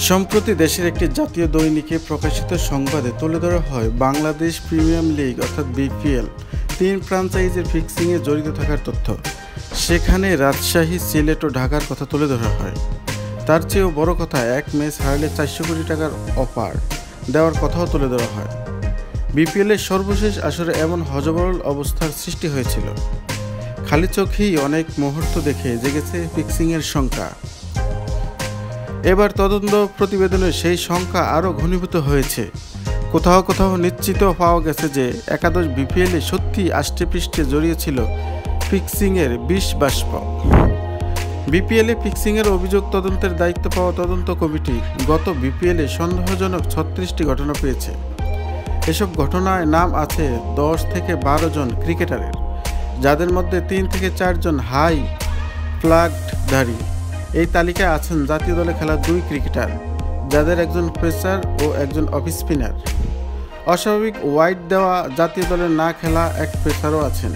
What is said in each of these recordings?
সম্প্রতি দেশের একটি জাতীয় দৈনিকে প্রকাশিত সংবাদে তুলে ধরা হয় বাংলাদেশ প্রিমিয়ার লিগ অর্থাৎ বিপিএল 3 ফ্র্যাঞ্চাইজির ফিক্সিংয়ে জড়িত থাকার তথ্য। সেখানে রাজশাহী, সিলেট ও ঢাকার কথা তুলে ধরা হয়। তার চেয়েও বড় কথা, এক ম্যাচ হারলে 400 কোটি টাকার অফার দেওয়ার কথাও তুলে ধরা হয়। বিপিএলের সর্বশেষ আসরে এমন হযবরল অবস্থার সৃষ্টি হয়েছিল। খালি চোখেই অনেক মুহূর্ত দেখে জেগেছে ফিক্সিংয়ের সংখ্যা। এবার তদন্ত প্রতিবেদনে সেই সংখ্যা আরও ঘনীভূত হয়েছে। কোথাও কোথাও নিশ্চিত পাওয়া গেছে যে একাদশ বিপিএলে সত্যি আষ্টেপৃষ্ঠে জড়িয়েছিল ফিক্সিংয়ের বিষ বাষ্প। বিপিএলে ফিক্সিংয়ের অভিযোগ তদন্তের দায়িত্ব পাওয়া তদন্ত কমিটি গত বিপিএলে সন্দেহজনক 36টি ঘটনা পেয়েছে। এসব ঘটনায় নাম আছে 10 থেকে 12 জন ক্রিকেটারের, যাদের মধ্যে 3 থেকে 4 জন হাই ফ্ল্যাগধারী। এই তালিকায় আছেন জাতীয় দলে খেলা 2 ক্রিকেটার, যাদের একজন পেসার ও একজন অফ স্পিনার। অস্বাভাবিক ওয়াইড দেওয়া জাতীয় দলে না খেলা এক পেসারও আছেন।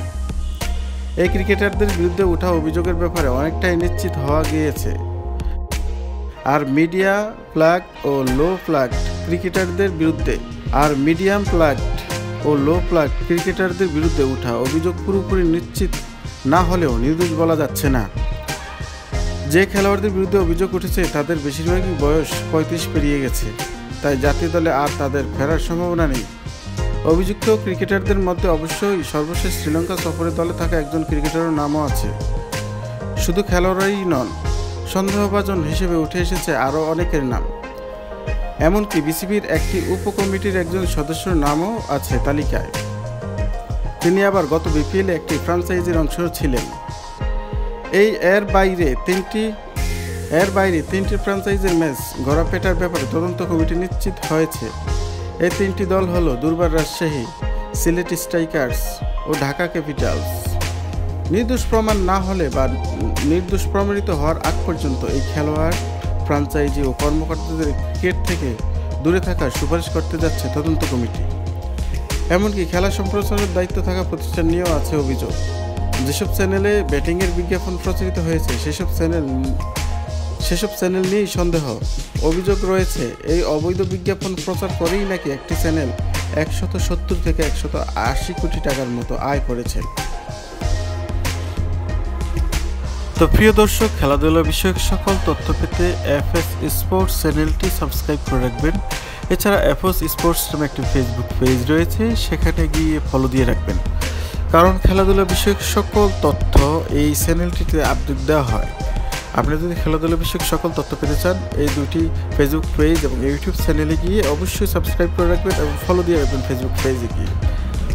এই ক্রিকেটারদের বিরুদ্ধে ওঠা অভিযোগের ব্যাপারে অনেকটাই নিশ্চিত হওয়া গিয়েছে। আর মিডিয়াম ফ্ল্যাগ ও লো ফ্ল্যাগ ক্রিকেটারদের বিরুদ্ধে ওঠা অভিযোগ পুরোপুরি নিশ্চিত না হলেও নির্দোষ বলা যাচ্ছে না। যে খেলোয়াড়দের বিরুদ্ধে অভিযোগ উঠেছে তাদের বেশিরভাগই বয়স 35 পেরিয়ে গেছে, তাই জাতীয় দলে আর তাদের ফেরার সম্ভাবনা নেই। অভিযুক্ত ক্রিকেটারদের মধ্যে অবশ্যই সর্বশেষ শ্রীলঙ্কা সফরে দলে থাকা একজন ক্রিকেটারের নামও আছে। শুধু খেলোয়াড়ই নন, সন্দেহভাজন হিসেবে উঠে এসেছে আরও অনেকের নাম। এমনকি বিসিবির একটি উপকমিটির একজন সদস্যর নামও আছে তালিকায়। তিনি আবার গত বিপিএলে একটি ফ্র্যাঞ্চাইজির অংশ ছিলেন। এর বাইরে তিনটি ফ্র্যাঞ্চাইজির ম্যাচ ঘোরাপেটার ব্যাপারে তদন্ত কমিটি নিশ্চিত হয়েছে। এই 3টি দল হলো দুর্বার রাজশাহী, সিলেট স্ট্রাইকার্স ও ঢাকা ক্যাপিটালস। নির্দোষ প্রমাণ না হলে বা নির্দোষ প্রমাণিত হওয়ার আগ পর্যন্ত এই খেলোয়াড়, ফ্র্যাঞ্চাইজি ও কর্মকর্তাদের ক্রিকেট থেকে দূরে থাকার সুপারিশ করতে যাচ্ছে তদন্ত কমিটি। এমনকি খেলা সম্প্রচারের দায়িত্ব থাকা প্রতিষ্ঠান নিয়েও আছে অভিযোগ। যেসব চ্যানেলে ব্যাটিংয়ের বিজ্ঞাপন প্রচারিত হয়েছে সেসব চ্যানেল নিয়েই সন্দেহ। অভিযোগ রয়েছে, এই অবৈধ বিজ্ঞাপন প্রচার করেই নাকি একটি চ্যানেল 170 থেকে 180 কোটি টাকার মতো আয় করেছে। তো প্রিয় দর্শক, খেলাধুলা বিষয়ক সকল তথ্য পেতে এফএস স্পোর্টস চ্যানেলটি সাবস্ক্রাইব করে রাখবেন। এছাড়া এফএস স্পোর্টস নামে একটি ফেসবুক পেজ রয়েছে, সেখানে গিয়ে ফলো দিয়ে রাখবেন, কারণ খেলাধুলা বিষয়ক সকল তথ্য এই চ্যানেলটিতে আপডেট দেওয়া হয়। আপনি যদি খেলাধুলা বিষয়ক সকল তথ্য পেতে চান, এই 2টি ফেসবুক পেজ এবং ইউটিউব চ্যানেলে গিয়ে অবশ্যই সাবস্ক্রাইব করে রাখবেন এবং ফলো দিয়ে রাখবেন ফেসবুক পেজে গিয়ে।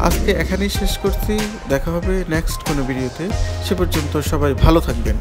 আজকে এখানেই শেষ করছি, দেখা হবে নেক্সট কোনো ভিডিওতে। সে পর্যন্ত সবাই ভালো থাকবেন।